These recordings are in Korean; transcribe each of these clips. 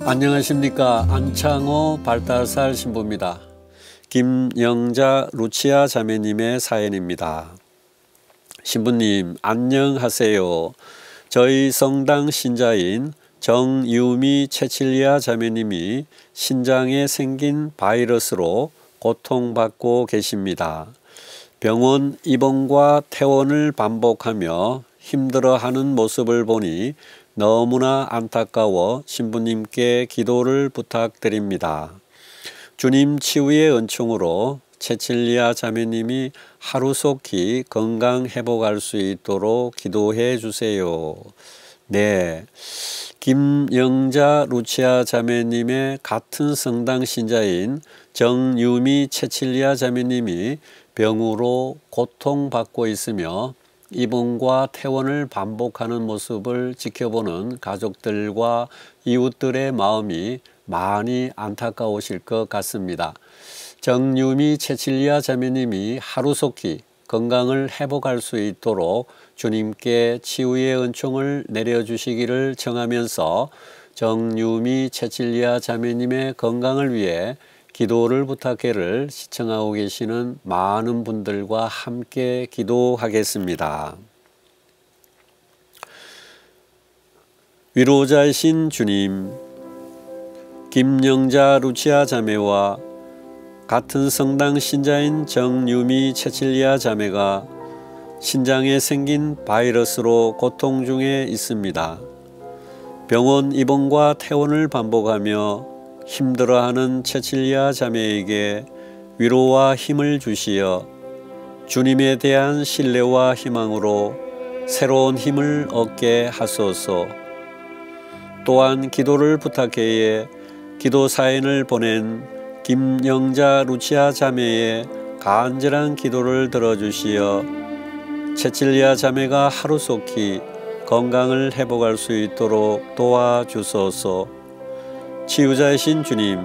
안녕하십니까. 안창호 발달살 신부입니다. 김영자 루치아 자매님의 사연입니다. 신부님 안녕하세요. 저희 성당 신자인 정유미 채칠리아 자매님이 신장에 생긴 바이러스로 고통받고 계십니다. 병원 입원과 퇴원을 반복하며 힘들어하는 모습을 보니 너무나 안타까워 신부님께 기도를 부탁드립니다. 주님 치유의 은총으로 채칠리아 자매님이 하루속히 건강 회복할 수 있도록 기도해 주세요. 네, 김영자 루치아 자매님의 같은 성당 신자인 정유미 채칠리아 자매님이 병으로 고통받고 있으며 입원과 퇴원을 반복하는 모습을 지켜보는 가족들과 이웃들의 마음이 많이 안타까우실 것 같습니다. 정유미 채칠리아 자매님이 하루속히 건강을 회복할 수 있도록 주님께 치유의 은총을 내려주시기를 청하면서 정유미 채칠리아 자매님의 건강을 위해 기도를 부탁해를 시청하고 계시는 많은 분들과 함께 기도하겠습니다. 위로자이신 주님, 김영자 루치아 자매와 같은 성당 신자인 정유미 채칠리아 자매가 신장에 생긴 바이러스로 고통 중에 있습니다. 병원 입원과 퇴원을 반복하며 힘들어하는 채칠리아 자매에게 위로와 힘을 주시어 주님에 대한 신뢰와 희망으로 새로운 힘을 얻게 하소서. 또한 기도를 부탁해 기도 사연을 보낸 김영자 루치아 자매의 간절한 기도를 들어주시어 채칠리아 자매가 하루속히 건강을 회복할 수 있도록 도와주소서. 치유자이신 주님,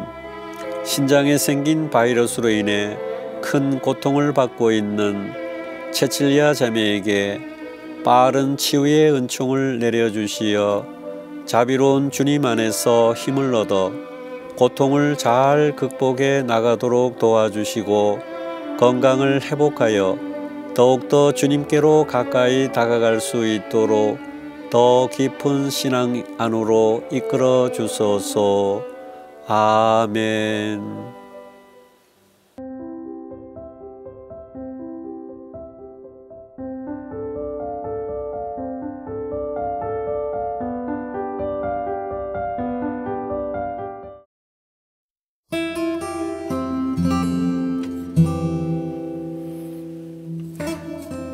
신장에 생긴 바이러스로 인해 큰 고통을 받고 있는 채칠리아 자매에게 빠른 치유의 은총을 내려주시어 자비로운 주님 안에서 힘을 얻어 고통을 잘 극복해 나가도록 도와주시고 건강을 회복하여 더욱더 주님께로 가까이 다가갈 수 있도록 더 깊은 신앙 안으로 이끌어 주소서. 아멘.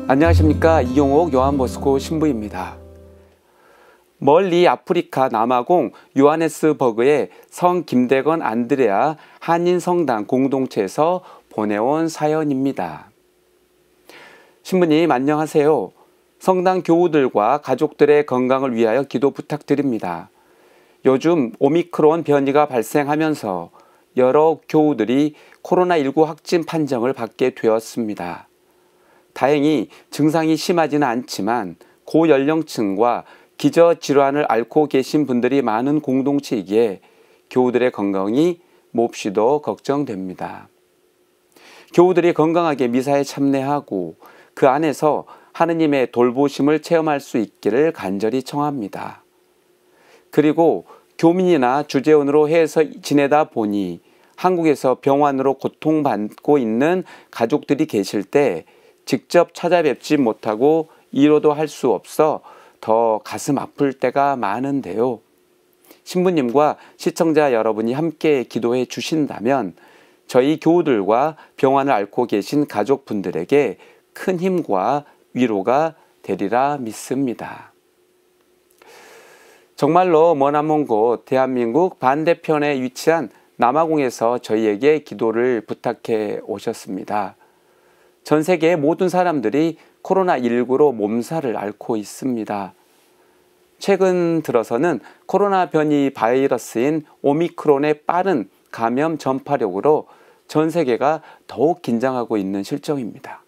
안녕하십니까. 이용옥 요한보스코 신부입니다. 멀리 아프리카 남아공 요하네스버그의 성 김대건 안드레아 한인성당 공동체에서 보내온 사연입니다. 신부님 안녕하세요. 성당 교우들과 가족들의 건강을 위하여 기도 부탁드립니다. 요즘 오미크론 변이가 발생하면서 여러 교우들이 코로나19 확진 판정을 받게 되었습니다. 다행히 증상이 심하지는 않지만 고연령층과 기저질환을 앓고 계신 분들이 많은 공동체이기에 교우들의 건강이 몹시도 걱정됩니다. 교우들이 건강하게 미사에 참여하고 그 안에서 하느님의 돌보심을 체험할 수 있기를 간절히 청합니다. 그리고 교민이나 주재원으로 해서 지내다 보니 한국에서 병환으로 고통받고 있는 가족들이 계실 때 직접 찾아뵙지 못하고 위로도 할 수 없어 더 가슴 아플 때가 많은데요. 신부님과 시청자 여러분이 함께 기도해 주신다면 저희 교우들과 병환을 앓고 계신 가족분들에게 큰 힘과 위로가 되리라 믿습니다. 정말로 머나먼 곳 대한민국 반대편에 위치한 남아공에서 저희에게 기도를 부탁해 오셨습니다. 전 세계의 모든 사람들이 코로나19로 몸살을 앓고 있습니다. 최근 들어서는 코로나 변이 바이러스인 오미크론의 빠른 감염 전파력으로 전 세계가 더욱 긴장하고 있는 실정입니다.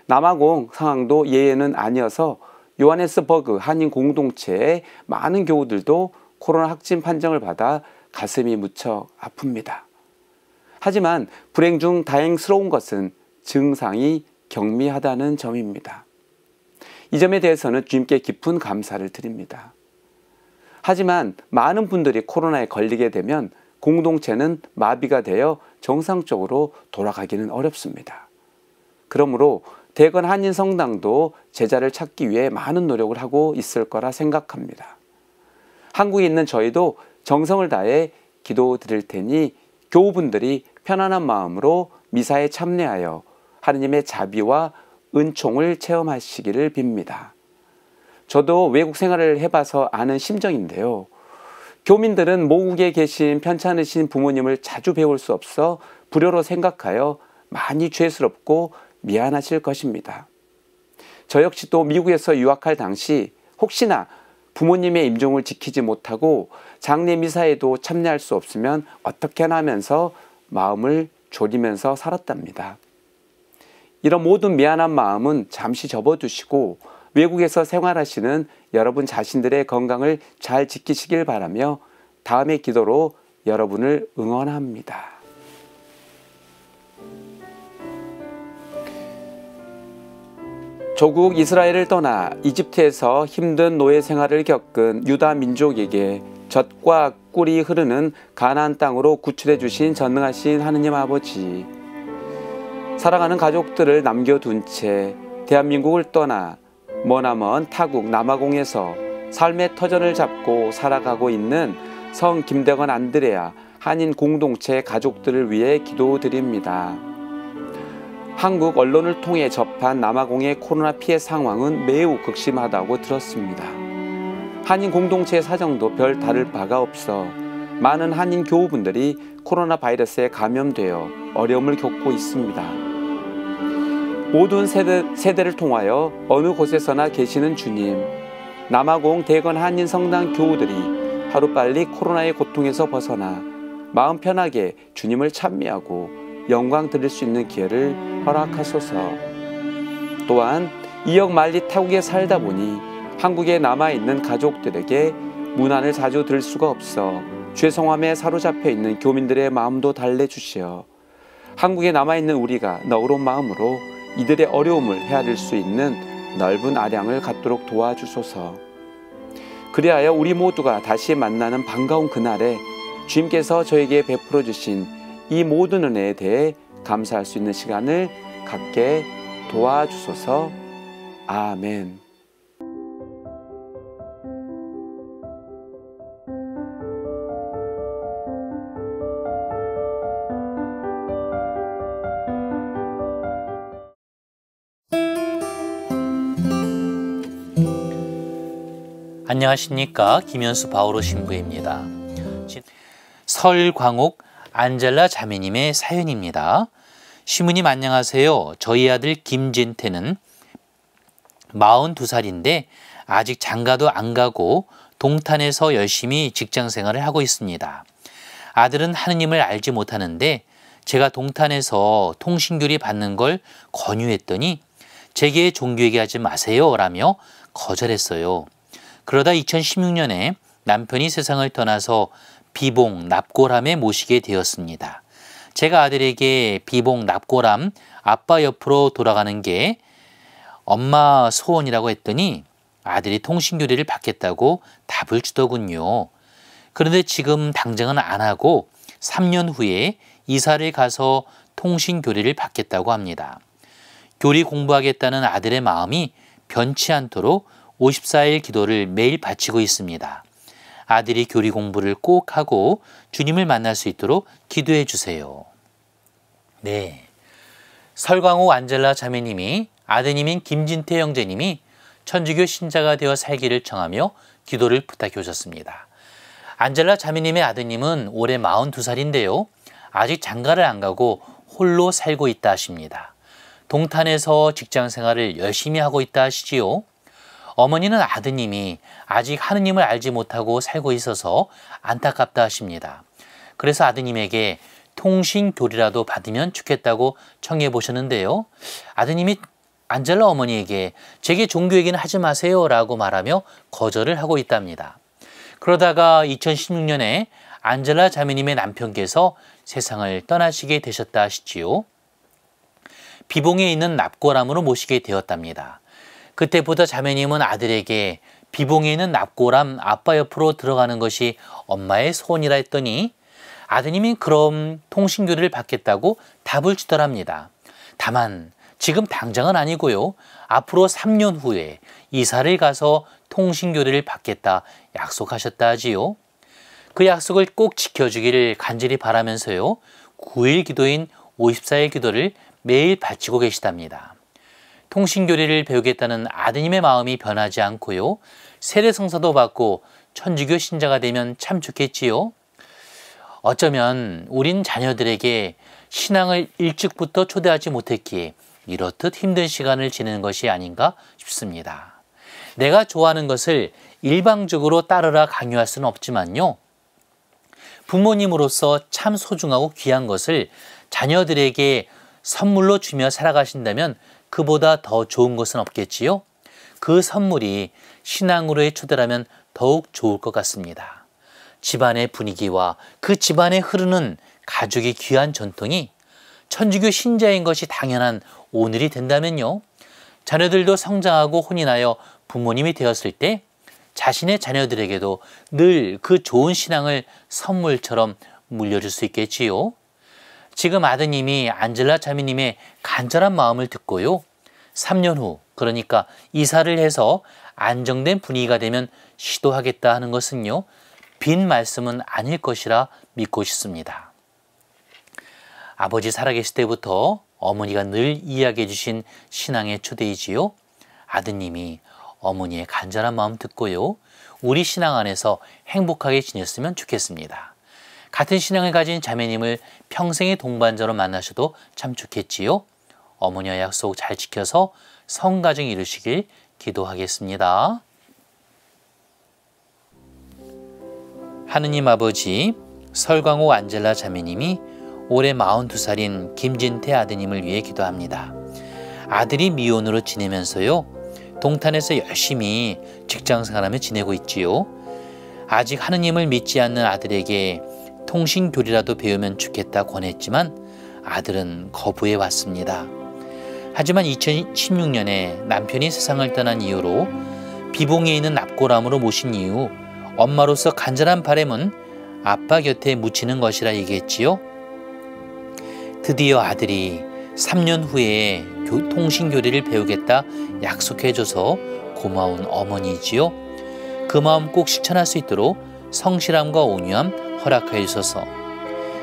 남아공 상황도 예외는 아니어서 요하네스버그 한인 공동체의 많은 교우들도 코로나 확진 판정을 받아 가슴이 무척 아픕니다. 하지만 불행 중 다행스러운 것은 증상이 경미하다는 점입니다. 이 점에 대해서는 주님께 깊은 감사를 드립니다. 하지만 많은 분들이 코로나에 걸리게 되면 공동체는 마비가 되어 정상적으로 돌아가기는 어렵습니다. 그러므로 대건 한인 성당도 제자를 찾기 위해 많은 노력을 하고 있을 거라 생각합니다. 한국에 있는 저희도 정성을 다해 기도 드릴 테니 교우분들이 편안한 마음으로 미사에 참여하여 하느님의 자비와 은총을 체험하시기를 빕니다. 저도 외국 생활을 해봐서 아는 심정인데요. 교민들은 모국에 계신 편찮으신 부모님을 자주 배울 수 없어 불효로 생각하여 많이 죄스럽고 미안하실 것입니다. 저 역시 또 미국에서 유학할 당시 혹시나 부모님의 임종을 지키지 못하고 장례 미사에도 참여할 수 없으면 어떻게나 하면서 마음을 졸이면서 살았답니다. 이런 모든 미안한 마음은 잠시 접어두시고 외국에서 생활하시는 여러분 자신들의 건강을 잘 지키시길 바라며 다음의 기도로 여러분을 응원합니다. 조국 이스라엘을 떠나 이집트에서 힘든 노예 생활을 겪은 유다 민족에게 젖과 꿀이 흐르는 가나안 땅으로 구출해 주신 전능하신 하느님 아버지, 사랑하는 가족들을 남겨둔 채 대한민국을 떠나 머나먼 타국 남아공에서 삶의 터전을 잡고 살아가고 있는 성 김대건 안드레아 한인 공동체 가족들을 위해 기도드립니다. 한국 언론을 통해 접한 남아공의 코로나 피해 상황은 매우 극심하다고 들었습니다. 한인 공동체의 사정도 별 다를 바가 없어 많은 한인 교우분들이 코로나 바이러스에 감염되어 어려움을 겪고 있습니다. 모든 세대를 통하여 어느 곳에서나 계시는 주님, 남아공 대건 한인 성당 교우들이 하루빨리 코로나의 고통에서 벗어나 마음 편하게 주님을 찬미하고 영광 드릴 수 있는 기회를 허락하소서. 또한 2억 만리 타국에 살다 보니 한국에 남아있는 가족들에게 문안을 자주 들을 수가 없어 죄송함에 사로잡혀 있는 교민들의 마음도 달래주시어 한국에 남아있는 우리가 너그러운 마음으로 이들의 어려움을 헤아릴 수 있는 넓은 아량을 갖도록 도와주소서. 그리하여 우리 모두가 다시 만나는 반가운 그날에 주님께서 저에게 베풀어 주신 이 모든 은혜에 대해 감사할 수 있는 시간을 갖게 도와주소서. 아멘. 안녕하십니까. 김현수 바오로 신부입니다. 설광옥 안젤라 자매님의 사연입니다. 시무님 안녕하세요. 저희 아들 김진태는 42살인데 아직 장가도 안 가고 동탄에서 열심히 직장생활을 하고 있습니다. 아들은 하느님을 알지 못하는데 제가 동탄에서 통신교리 받는 걸 권유했더니 제게 종교얘기 하지 마세요 라며 거절했어요. 그러다 2016년에 남편이 세상을 떠나서 비봉 납골함에 모시게 되었습니다. 제가 아들에게 비봉 납골함 아빠 옆으로 돌아가는 게 엄마 소원이라고 했더니 아들이 통신교리를 받겠다고 답을 주더군요. 그런데 지금 당장은 안 하고 3년 후에 이사를 가서 통신교리를 받겠다고 합니다. 교리 공부하겠다는 아들의 마음이 변치 않도록 54일 기도를 매일 바치고 있습니다. 아들이 교리 공부를 꼭 하고 주님을 만날 수 있도록 기도해 주세요. 네, 설광호 안젤라 자매님이 아드님인 김진태 형제님이 천주교 신자가 되어 살기를 청하며 기도를 부탁해 오셨습니다. 안젤라 자매님의 아드님은 올해 42살인데요. 아직 장가를 안 가고 홀로 살고 있다 하십니다. 동탄에서 직장생활을 열심히 하고 있다 하시지요. 어머니는 아드님이 아직 하느님을 알지 못하고 살고 있어서 안타깝다 하십니다. 그래서 아드님에게 통신교리라도 받으면 좋겠다고 청해 보셨는데요. 아드님이 안젤라 어머니에게 제게 종교 얘기는 하지 마세요 라고 말하며 거절을 하고 있답니다. 그러다가 2016년에 안젤라 자매님의 남편께서 세상을 떠나시게 되셨다 하시지요. 비봉에 있는 납골함으로 모시게 되었답니다. 그때부터 자매님은 아들에게 비봉에 있는 납골함 아빠 옆으로 들어가는 것이 엄마의 소원이라 했더니 아드님이 그럼 통신교리를 받겠다고 답을 주더랍니다. 다만 지금 당장은 아니고요. 앞으로 3년 후에 이사를 가서 통신교리를 받겠다 약속하셨다 하지요. 그 약속을 꼭 지켜주기를 간절히 바라면서요. 9일 기도인 54일 기도를 매일 바치고 계시답니다. 통신교리를 배우겠다는 아드님의 마음이 변하지 않고요. 세례성사도 받고 천주교 신자가 되면 참 좋겠지요. 어쩌면 우린 자녀들에게 신앙을 일찍부터 초대하지 못했기에 이렇듯 힘든 시간을 지내는 것이 아닌가 싶습니다. 내가 좋아하는 것을 일방적으로 따르라 강요할 수는 없지만요. 부모님으로서 참 소중하고 귀한 것을 자녀들에게 선물로 주며 살아가신다면 그보다 더 좋은 것은 없겠지요. 그 선물이 신앙으로의 초대라면 더욱 좋을 것 같습니다. 집안의 분위기와 그 집안에 흐르는 가족의 귀한 전통이 천주교 신자인 것이 당연한 오늘이 된다면요. 자녀들도 성장하고 혼인하여 부모님이 되었을 때 자신의 자녀들에게도 늘 그 좋은 신앙을 선물처럼 물려줄 수 있겠지요. 지금 아드님이 안젤라 자매님의 간절한 마음을 듣고요. 3년 후, 그러니까 이사를 해서 안정된 분위기가 되면 시도하겠다 하는 것은요. 빈 말씀은 아닐 것이라 믿고 싶습니다. 아버지 살아계실 때부터 어머니가 늘 이야기해 주신 신앙의 초대이지요. 아드님이 어머니의 간절한 마음 듣고요. 우리 신앙 안에서 행복하게 지냈으면 좋겠습니다. 같은 신앙을 가진 자매님을 평생의 동반자로 만나셔도 참 좋겠지요. 어머니와 약속 잘 지켜서 성가정 이루시길 기도하겠습니다. 하느님 아버지, 설광호 안젤라 자매님이 올해 42살인 김진태 아드님을 위해 기도합니다. 아들이 미혼으로 지내면서요. 동탄에서 열심히 직장생활하며 지내고 있지요. 아직 하느님을 믿지 않는 아들에게 통신교리라도 배우면 좋겠다 권했지만 아들은 거부해 왔습니다. 하지만 2016년에 남편이 세상을 떠난 이후로 비봉에 있는 납골함으로 모신 이후 엄마로서 간절한 바람은 아빠 곁에 묻히는 것이라 얘기했지요. 드디어 아들이 3년 후에 통신교리를 배우겠다 약속해줘서 고마운 어머니지요. 그 마음 꼭 실천할 수 있도록 성실함과 온유함 허락하여 주소서.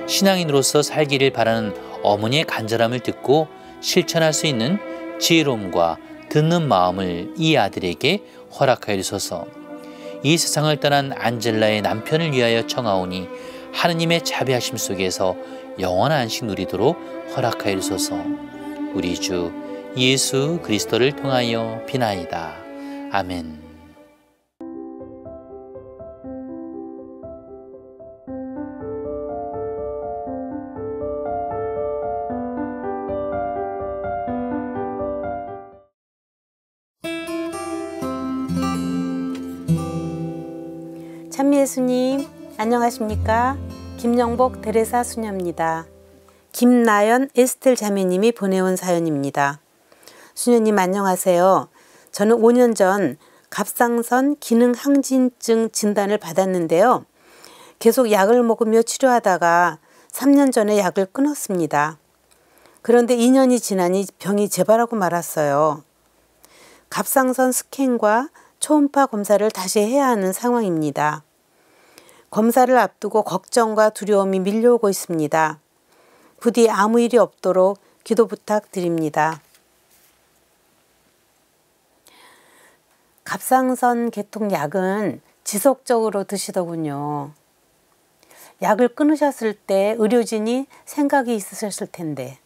신앙인으로서 살기를 바라는 어머니의 간절함을 듣고 실천할 수 있는 지혜로움과 듣는 마음을 이 아들에게 허락하여 주소서. 이 세상을 떠난 안젤라의 남편을 위하여 청하오니 하느님의 자비하심 속에서 영원한 안식 누리도록 허락하여 주소서. 우리 주 예수 그리스도를 통하여 비나이다. 아멘. 찬미 예수님 안녕하십니까? 김영복 데레사 수녀입니다. 김나연 에스텔 자매님이 보내온 사연입니다. 수녀님 안녕하세요. 저는 5년 전 갑상선 기능 항진증 진단을 받았는데요. 계속 약을 먹으며 치료하다가 3년 전에 약을 끊었습니다. 그런데 2년이 지나니 병이 재발하고 말았어요. 갑상선 스캔과 초음파 검사를 다시 해야 하는 상황입니다. 검사를 앞두고 걱정과 두려움이 밀려오고 있습니다. 부디 아무 일이 없도록 기도 부탁드립니다. 갑상선 개통 약은 지속적으로 드시더군요. 약을 끊으셨을 때 의료진이 생각이 있으셨을 텐데.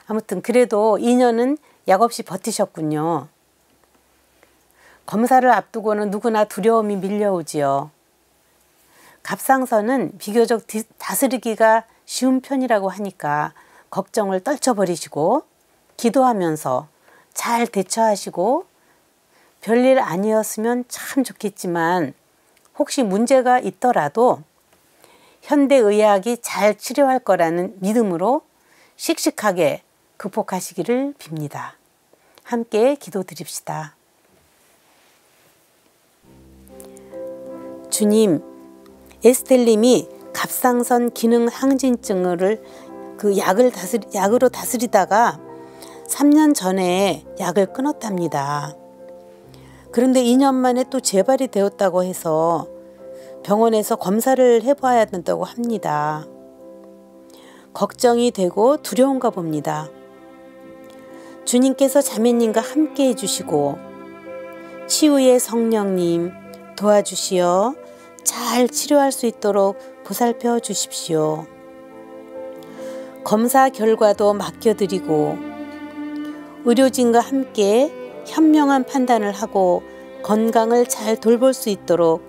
아무튼 그래도 2년은 약 없이 버티셨군요. 검사를 앞두고는 누구나 두려움이 밀려오지요. 갑상선은 비교적 다스리기가 쉬운 편이라고 하니까 걱정을 떨쳐버리시고 기도하면서 잘 대처하시고 별일 아니었으면 참 좋겠지만 혹시 문제가 있더라도 현대의학이 잘 치료할 거라는 믿음으로 씩씩하게 극복하시기를 빕니다. 함께 기도드립시다. 주님, 에스텔님이 갑상선 기능 항진증을 약으로 다스리다가 3년 전에 약을 끊었답니다. 그런데 2년 만에 또 재발이 되었다고 해서 병원에서 검사를 해봐야 된다고 합니다. 걱정이 되고 두려운가 봅니다. 주님께서 자매님과 함께 해주시고 치유의 성령님 도와주시어 잘 치료할 수 있도록 보살펴 주십시오. 검사 결과도 맡겨드리고 의료진과 함께 현명한 판단을 하고 건강을 잘 돌볼 수 있도록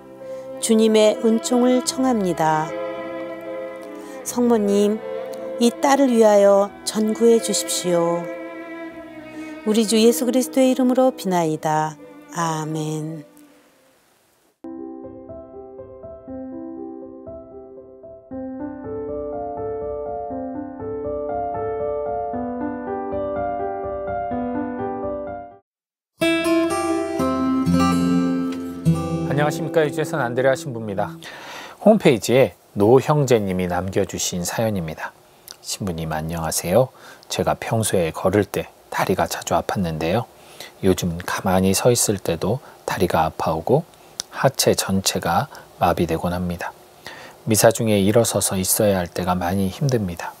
주님의 은총을 청합니다. 성모님, 이 딸을 위하여 전구해 주십시오. 우리 주 예수 그리스도의 이름으로 비나이다. 아멘. 안녕하십니까. 유재선 안드레아 신부입니다. 홈페이지에 노형제님이 남겨주신 사연입니다. 신부님 안녕하세요. 제가 평소에 걸을 때 다리가 자주 아팠는데요. 요즘은 가만히 서 있을 때도 다리가 아파오고 하체 전체가 마비되곤 합니다. 미사 중에 일어서서 있어야 할 때가 많이 힘듭니다.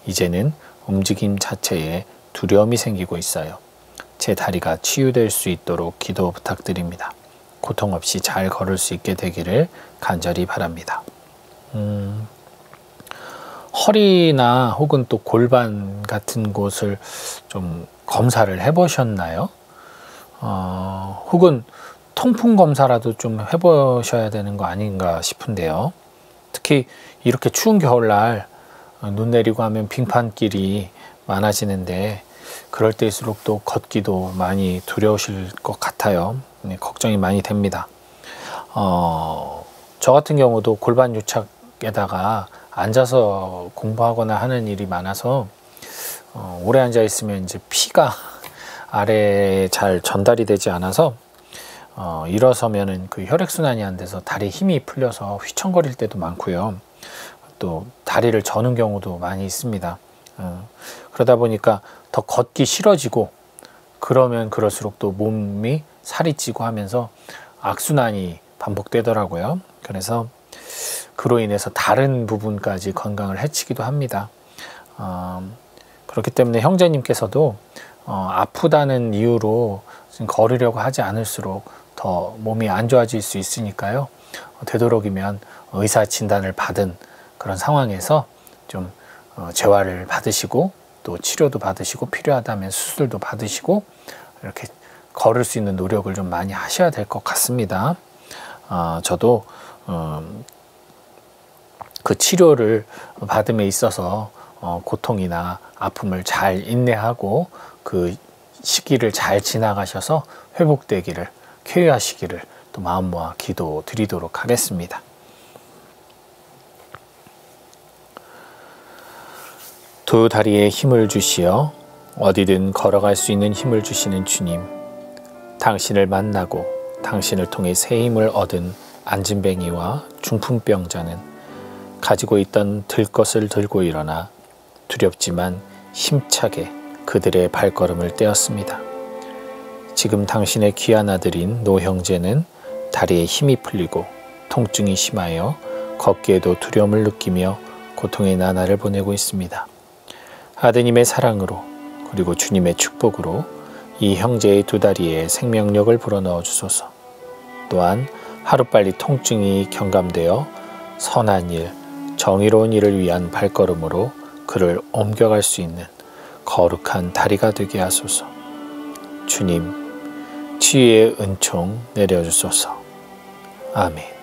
이제는 움직임 자체에 두려움이 생기고 있어요. 제 다리가 치유될 수 있도록 기도 부탁드립니다. 고통 없이 잘 걸을 수 있게 되기를 간절히 바랍니다. 허리나 혹은 또 골반 같은 곳을 좀 검사를 해보셨나요? 혹은 통풍 검사라도 좀 해보셔야 되는 거 아닌가 싶은데요. 특히 이렇게 추운 겨울날 눈 내리고 하면 빙판길이 많아지는데 그럴 때일수록 또 걷기도 많이 두려우실 것 같아요. 네, 걱정이 많이 됩니다. 저 같은 경우도 골반 유착에다가 앉아서 공부하거나 하는 일이 많아서 오래 앉아 있으면 이제 피가 아래에 잘 전달이 되지 않아서 일어서면은 그 혈액순환이 안 돼서 다리에 힘이 풀려서 휘청거릴 때도 많고요. 또 다리를 저는 경우도 많이 있습니다. 그러다 보니까 더 걷기 싫어지고 그러면 그럴수록 또 몸이 살이 찌고 하면서 악순환이 반복되더라고요. 그래서 그로 인해서 다른 부분까지 건강을 해치기도 합니다. 그렇기 때문에 형제님께서도 아프다는 이유로 걸으려고 하지 않을수록 더 몸이 안 좋아질 수 있으니까요. 되도록이면 의사 진단을 받은 그런 상황에서 좀 재활을 받으시고 또 치료도 받으시고 필요하다면 수술도 받으시고 이렇게 걸을 수 있는 노력을 좀 많이 하셔야 될 것 같습니다. 저도 그 치료를 받음에 있어서 고통이나 아픔을 잘 인내하고 그 시기를 잘 지나가셔서 회복되기를, 쾌유하시기를 또 마음 모아 기도 드리도록 하겠습니다. 두 다리에 힘을 주시어 어디든 걸어갈 수 있는 힘을 주시는 주님, 당신을 만나고 당신을 통해 새 힘을 얻은 안진뱅이와 중풍병자는 가지고 있던 들 것을 들고 일어나 두렵지만 힘차게 그들의 발걸음을 떼었습니다. 지금 당신의 귀한 아들인 노 형제는 다리에 힘이 풀리고 통증이 심하여 걷기에도 두려움을 느끼며 고통의 나날을 보내고 있습니다. 아드님의 사랑으로 그리고 주님의 축복으로 이 형제의 두 다리에 생명력을 불어넣어 주소서. 또한 하루빨리 통증이 경감되어 선한 일, 정의로운 일을 위한 발걸음으로 그를 옮겨갈 수 있는 거룩한 다리가 되게 하소서. 주님, 치유의 은총 내려주소서. 아멘.